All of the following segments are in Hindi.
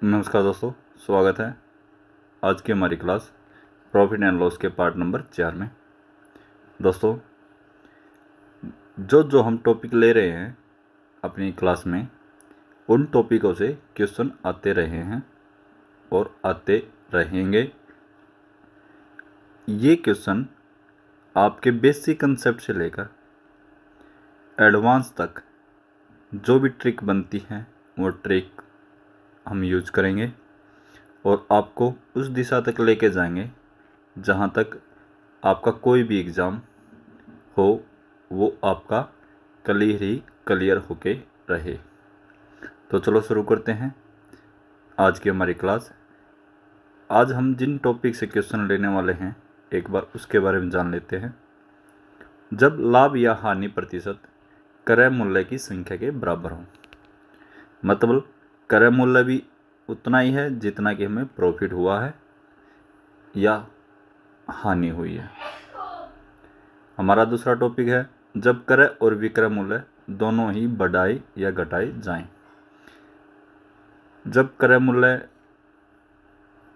नमस्कार दोस्तों, स्वागत है आज की हमारी क्लास प्रॉफिट एंड लॉस के पार्ट नंबर 4 में। दोस्तों, जो हम टॉपिक ले रहे हैं अपनी क्लास में, उन टॉपिकों से क्वेश्चन आते रहे हैं और आते रहेंगे। ये क्वेश्चन आपके बेसिक कंसेप्ट से लेकर एडवांस तक जो भी ट्रिक बनती है वो ट्रिक हम यूज करेंगे और आपको उस दिशा तक लेके जाएंगे जहाँ तक आपका कोई भी एग्ज़ाम हो वो आपका क्लियर होके रहे। तो चलो शुरू करते हैं आज की हमारी क्लास। आज हम जिन टॉपिक से क्वेश्चन लेने वाले हैं एक बार उसके बारे में जान लेते हैं। जब लाभ या हानि प्रतिशत क्रय मूल्य की संख्या के बराबर हो, मतलब क्रय मूल्य भी उतना ही है जितना कि हमें प्रॉफिट हुआ है या हानि हुई है। हमारा दूसरा टॉपिक है जब क्रय और विक्रय मूल्य दोनों ही बढ़ाए या घटाए जाएं। जब क्रय मूल्य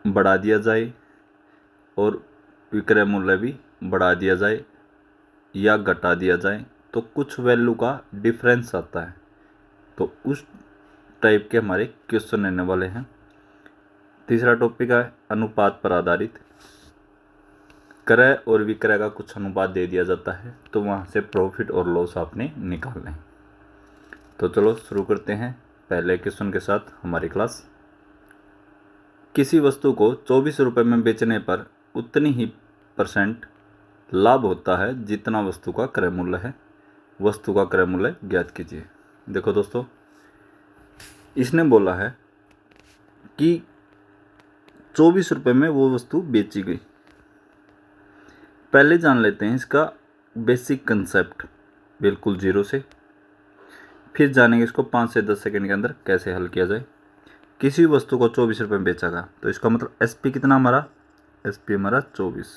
बढ़ा दिया जाए और विक्रय मूल्य भी बढ़ा दिया जाए या घटा दिया जाए तो कुछ वैल्यू का डिफरेंस आता है। तो उस टाइप के हमारे क्वेश्चन रहने वाले हैं। तीसरा टॉपिक है अनुपात पर आधारित। क्रय और विक्रय का कुछ अनुपात दे दिया जाता है तो वहाँ से प्रॉफिट और लॉस आपने निकालना है। तो चलो शुरू करते हैं पहले क्वेश्चन के साथ हमारी क्लास। किसी वस्तु को 24 रुपये में बेचने पर उतनी ही परसेंट लाभ होता है जितना वस्तु का क्रय मूल्य है। वस्तु का क्रय मूल्य ज्ञात कीजिए। देखो दोस्तों, इसने बोला है कि 24 रुपये में वो वस्तु बेची गई। पहले जान लेते हैं इसका बेसिक कंसेप्ट बिल्कुल जीरो से, फिर जानेंगे इसको 5 से 10 सेकंड के अंदर कैसे हल किया जाए। किसी वस्तु को 24 रुपये में बेचा गया तो इसका मतलब एसपी कितना हमारा, एसपी हमारा 24।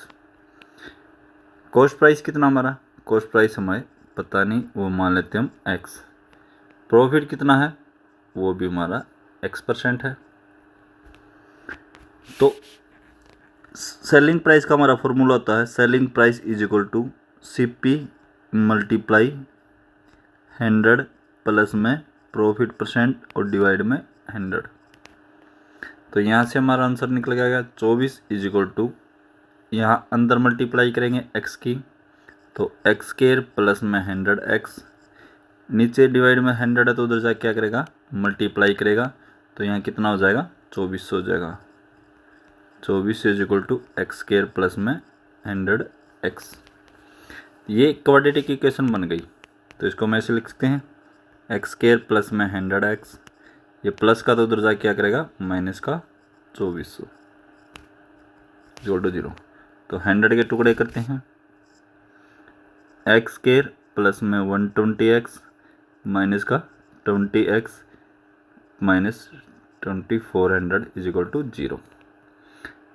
कॉस्ट प्राइस कितना हमारा, कॉस्ट प्राइस हमें पता नहीं, वो मान लेते हैं हम एक्स। प्रॉफिट कितना है वो भी हमारा x% है। तो सेलिंग प्राइस का हमारा फॉर्मूला होता है selling price is equal to CP multiply 100 plus में प्रॉफिट परसेंट और डिवाइड में 100। तो यहाँ से हमारा आंसर निकल गया 24 इज इक्वल टू, यहाँ अंदर मल्टीप्लाई करेंगे x की तो एक्स स्क्वायर प्लस में 100x, नीचे डिवाइड में 100 है तो उधर जाके क्या करेगा मल्टीप्लाई करेगा तो यहाँ कितना हो जाएगा 24 हो जाएगा। 24 is equal to X square plus में 100x। ये क्वाड्रेटिक इक्वेशन बन गई तो इसको हम ऐसे लिख सकते हैं एक्स स्क्वायर प्लस में 100x, ये प्लस का तो उधर जाके क्या करेगा माइनस का 2400 इक्वल टू 0। तो 100 के टुकड़े करते हैं, एक्स स्क्वायर प्लस में 120x माइनस का 20x minus 2400 is equal to 0।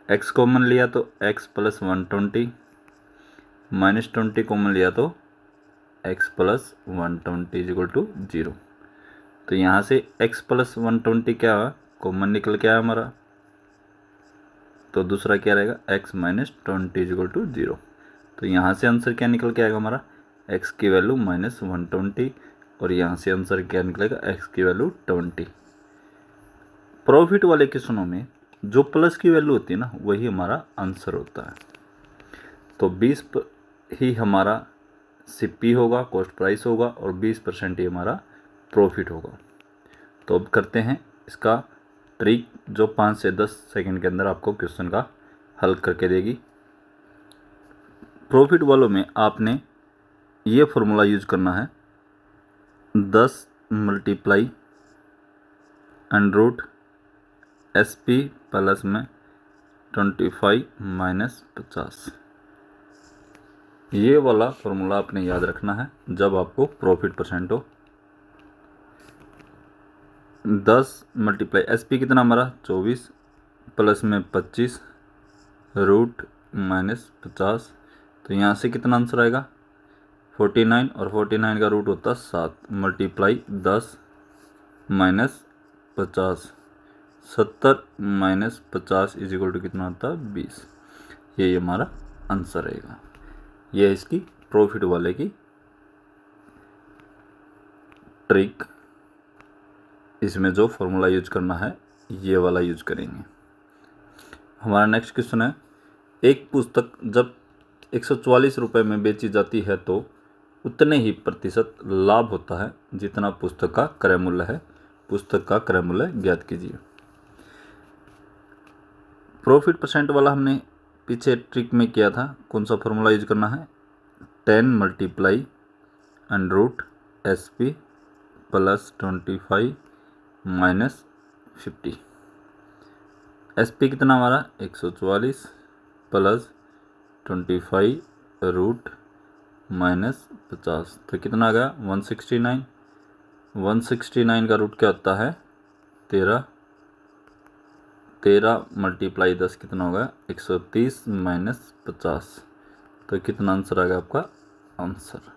x common लिया तो x प्लस 120 माइनस 20 कॉमन लिया तो x plus 120 is equal to 0। तो यहाँ से x प्लस 120 क्या हुआ कॉमन निकल के आया हमारा, तो दूसरा क्या रहेगा x minus 20 is equal to 0। तो यहाँ से आंसर क्या निकल के आएगा हमारा x की वैल्यू माइनस 120 और यहाँ से आंसर क्या निकलेगा x की वैल्यू 20। प्रॉफिट वाले क्वेश्चनों में जो प्लस की वैल्यू होती है ना वही हमारा आंसर होता है। तो 20 ही हमारा CP होगा, कॉस्ट प्राइस होगा और 20% ही हमारा प्रॉफिट होगा। तो अब करते हैं इसका ट्रिक जो 5 से 10 सेकंड के अंदर आपको क्वेश्चन का हल करके देगी। प्रॉफिट वालों में आपने ये फॉर्मूला यूज करना है 10 मल्टीप्लाई अंडर SP प्लस में 25 माइनस 50। ये वाला फॉर्मूला आपने याद रखना है जब आपको प्रॉफिट परसेंट हो। 10 मल्टीप्लाई SP कितना हमारा 24 प्लस में 25 रूट माइनस 50। तो यहाँ से कितना आंसर आएगा 49 और 49 का रूट होता है 7 multiply 10 minus 50 70 minus 50 is equal to कितना होता है 20। ये हमारा आंसर रहेगा। ये है इसकी प्रॉफिट वाले की ट्रिक। इसमें जो फॉर्मूला यूज करना है ये वाला यूज करेंगे। हमारा नेक्स्ट क्वेश्चन है, एक पुस्तक जब 144 रुपये में बेची जाती है तो उतने ही प्रतिशत लाभ होता है जितना पुस्तक का क्रय मूल्य है। पुस्तक का क्रय मूल्य ज्ञात कीजिए। प्रॉफिट परसेंट वाला हमने पीछे ट्रिक में किया था। कौन सा फॉर्मूला यूज करना है, 10 multiply under SP plus 25 minus 50। SP कितना हमारा 144 प्लस 25 रूट माइनस 50, तो कितना आ गया 169। 169 का रूट क्या होता है 13। 13 मल्टीप्लाई 10 कितना होगा 130 माइनस 50, तो कितना आंसर आ गया आपका आंसर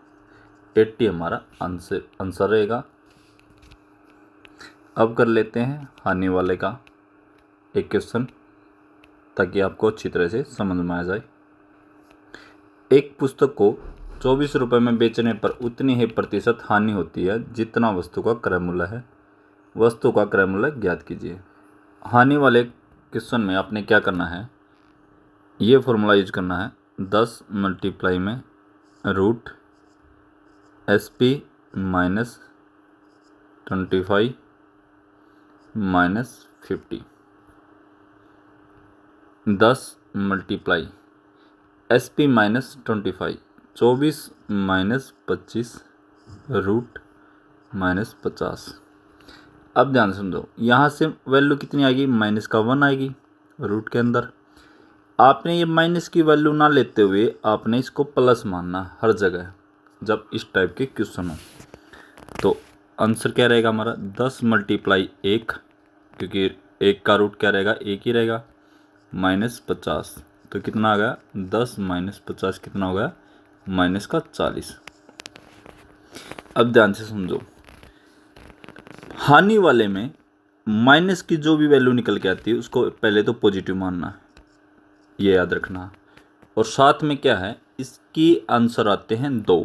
80 हमारा आंसर रहेगा। अब कर लेते हैं हानि वाले का एक क्वेश्चन, ताकि आपको अच्छी तरह से समझ में आ जाए। एक पुस्तक को 24 रुपये में बेचने पर उतनी ही प्रतिशत हानि होती है जितना वस्तु का क्रय मूल्य है। वस्तु का क्रय मूल्य ज्ञात कीजिए। हानि वाले क्वेश्चन में आपने क्या करना है, ये फॉर्मूला यूज करना है 10 मल्टीप्लाई में root SP minus 25 minus 50। 10 multiply SP minus 25, 24 minus 25 root minus 50। अब ध्यान से समझो, यहाँ से वैल्यू कितनी आएगी माइनस का 1 आएगी रूट के अंदर। आपने ये माइनस की वैल्यू ना लेते हुए आपने इसको प्लस मानना हर जगह जब इस टाइप के क्वेश्चन हो। तो आंसर क्या रहेगा हमारा 10 मल्टीप्लाई 1, क्योंकि 1 का रूट क्या रहेगा 1 ही रहेगा, माइनस 50, तो कितना आ गया 10 माइनस 50 कितना हो गया माइनस का 40। अब ध्यान से समझो, हानि वाले में माइनस की जो भी वैल्यू निकल के आती है उसको पहले तो पॉजिटिव मानना है, ये याद रखना। और साथ में क्या है, इसकी आंसर आते हैं 2,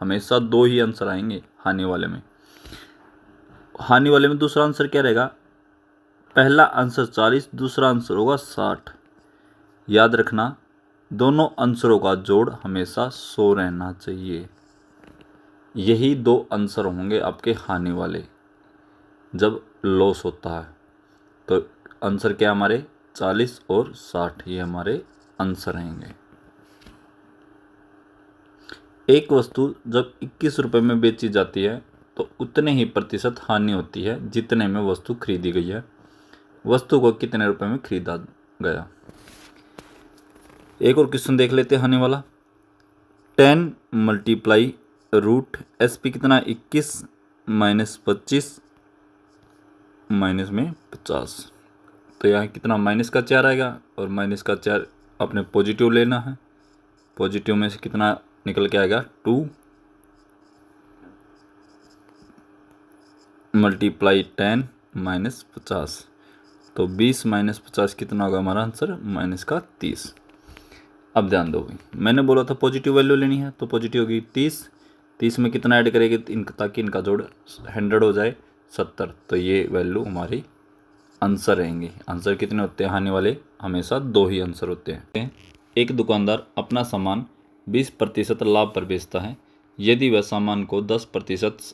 हमेशा 2 ही आंसर आएंगे हानि वाले में। हानि वाले में दूसरा आंसर क्या रहेगा, पहला आंसर 40, दूसरा आंसर होगा 60। याद रखना दोनों आंसरों का जोड़ हमेशा 100 रहना चाहिए। यही 2 आंसर होंगे आपके हानि वाले जब लॉस होता है। तो आंसर क्या हमारे 40 और 60, ये हमारे आंसर रहेंगे। एक वस्तु जब 21 रुपये में बेची जाती है तो उतने ही प्रतिशत हानि होती है जितने में वस्तु खरीदी गई है। वस्तु को कितने रुपए में खरीदा गया। एक और क्वेश्चन देख लेते हैं हानि वाला। 10 मल्टीप्लाई रूट SP कितना 21 माइनस 25 माइनस में 50, तो यहाँ कितना माइनस का 4 आएगा और माइनस का 4 अपने पॉजिटिव लेना है। पॉजिटिव में से कितना निकल के आएगा 2 मल्टीप्लाई 10 माइनस 50, तो 20 माइनस 50 कितना होगा हमारा आंसर माइनस का 30। अब ध्यान दो भाई, मैंने बोला था पॉजिटिव वैल्यू लेनी है, तो पॉजिटिव होगी 30। 30 में कितना ऐड करेंगे ताकि इनका जोड़ 100 हो जाए 70, तो ये वैल्यू हमारी आंसर रहेंगे। आंसर कितने होते हैं हानि वाले, हमेशा 2 ही आंसर होते हैं। एक दुकानदार अपना सामान 20% लाभ पर बेचता है। यदि वह सामान को 10%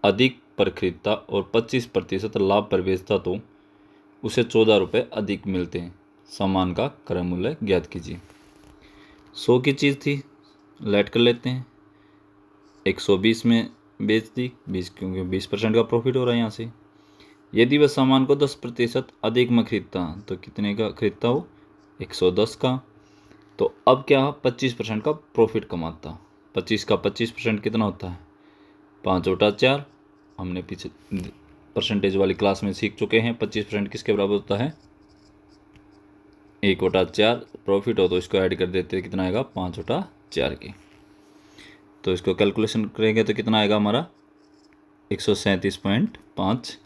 अधिक पर खरीदता और 25% लाभ पर बेचता तो उसे 14 रुपये अधिक मिलते हैं। सामान का क्रय मूल्य ज्ञात कीजिए। 100 की चीज़ थी, लेट कर लेते हैं, 120 में बेच दी 20, क्योंकि 20% का प्रॉफिट हो रहा है यहाँ से। यदि वह सामान को 10% अधिक में खरीदता तो कितने का खरीदता हो 110 का, तो अब क्या 25% का प्रॉफिट कमाता। 25 का 25% कितना होता है 5 बटा 4। हमने पीछे परसेंटेज वाली क्लास में सीख चुके हैं 25% किसके बराबर होता है 1 बटा 4। प्रॉफिट हो तो इसको ऐड कर देते हैं, कितना आएगा 5 बटा 4 के। तो इसको कैलकुलेशन करेंगे तो कितना आएगा हमारा 137.5।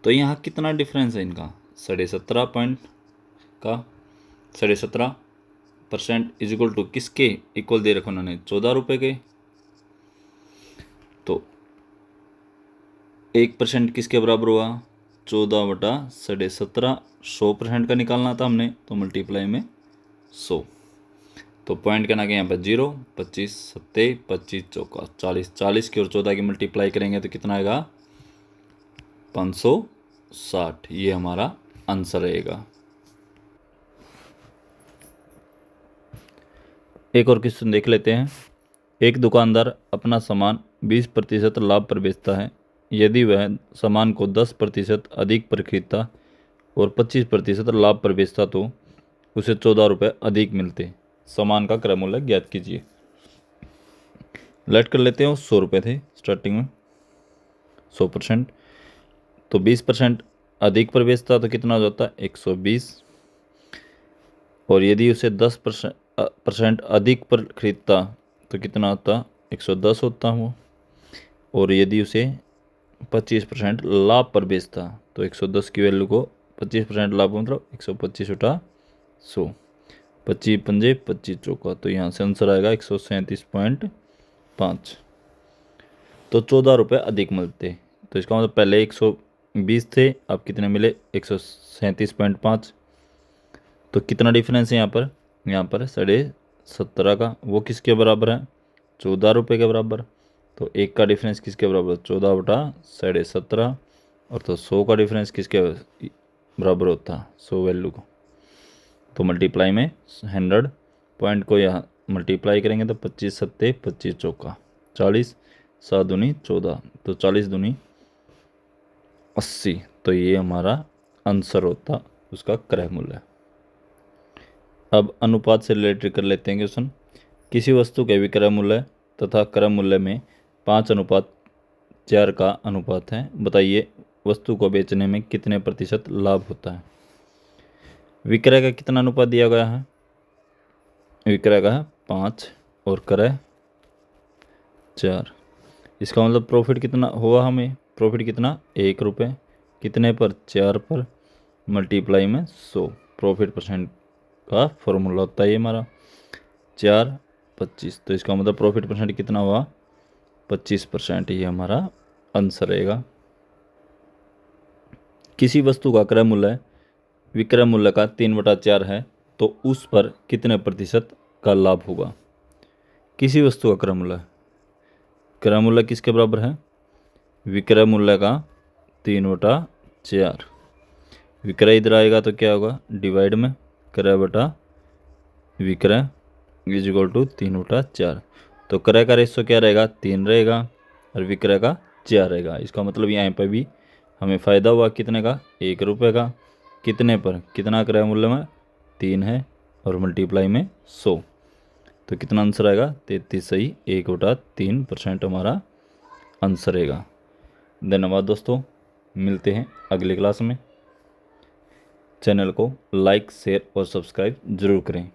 तो यहाँ कितना डिफरेंस है इनका 17% इज इक्वल टू किसके इक्वल दे रखा उन्होंने 14 रुपये के। तो 1% किसके बराबर हुआ 14/17। 100% का निकालना था हमने तो मल्टीप्लाई में 100। तो पॉइंट कहना कि यहाँ पर 0, 25 सत्ते 25 चौका 40। 40 की और 14 की मल्टीप्लाई करेंगे तो कितना आएगा 560। ये हमारा आंसर रहेगा। एक और क्वेश्चन देख लेते हैं। एक दुकानदार अपना सामान 20% लाभ पर बेचता है। यदि वह सामान को 10% अधिक पर खरीदता और 25% लाभ पर बेचता तो उसे 14 रुपये अधिक मिलते। सामान का क्रय मूल्य ज्ञात कीजिए। लेट कर लेते हैं 100 रुपये थे स्टार्टिंग में 100%। तो 20% अधिक पर बेचता तो कितना हो जाता 120। और यदि उसे 10% अधिक पर खरीदता तो कितना होता 110 होता वो। और यदि उसे 25% लाभ पर बेचता तो 110 की वैल्यू को 25% लाभ मतलब 125 उठा 100। 25 पंजे 25 चौका। तो यहाँ से आंसर आएगा 137.5। तो 14 रुपये अधिक मिलते। तो इसका मतलब पहले 120 थे, अब कितने मिले 137.5। तो कितना डिफरेंस है यहाँ पर 17.5 का। वो किसके बराबर है 14 रुपये के बराबर। तो एक का डिफरेंस किसके बराबर 14/17। और तो 100 का डिफरेंस किसके बराबर होता 100 वैल्यू को। तो मल्टीप्लाई में 100 पॉइंट को यहाँ मल्टीप्लाई करेंगे तो 25 सत्ते 25 चौका 40 7 दूनी 14। तो 40 दूनी 80। तो ये हमारा आंसर होता उसका क्रय मूल्य। अब अनुपात से रिलेटेड कर लेते हैं क्वेश्चन। किसी वस्तु के विक्रय मूल्य तथा क्रय मूल्य में 5:4 का अनुपात है। बताइए वस्तु को बेचने में कितने प्रतिशत लाभ होता है। विक्रय का कितना अनुपात दिया गया है विक्रय का 5 और क्रय 4। इसका मतलब प्रॉफिट कितना हुआ हमें प्रॉफिट कितना 1 रुपये कितने पर 4 पर मल्टीप्लाई में 100। प्रॉफिट परसेंट का फॉर्मूला होता है ये हमारा 4 25। तो इसका मतलब प्रॉफिट परसेंट कितना हुआ 25%। ये हमारा आंसर रहेगा। किसी वस्तु का क्रय मूल्य विक्रय मूल्य का 3/4 है तो उस पर कितने प्रतिशत का लाभ होगा। किसी वस्तु का क्रय मूल्य किसके बराबर है विक्रय मूल्य का 3/4। विक्रय इधर आएगा तो क्या होगा डिवाइड में क्रय बटा विक्रय इज इक्वल टू 3/4। तो क्रय का रेशो क्या रहेगा 3 रहेगा और विक्रय का 4 रहेगा। इसका मतलब यहाँ पर भी हमें फ़ायदा हुआ कितने का 1 रुपये का। कितने पर कितना क्रय मूल्य में 3 है और मल्टीप्लाई में 100। तो कितना आंसर आएगा 33 सही 1/3% हमारा आंसर रहेगा। धन्यवाद दोस्तों, मिलते हैं अगली क्लास में। चैनल को लाइक शेयर और सब्सक्राइब जरूर करें।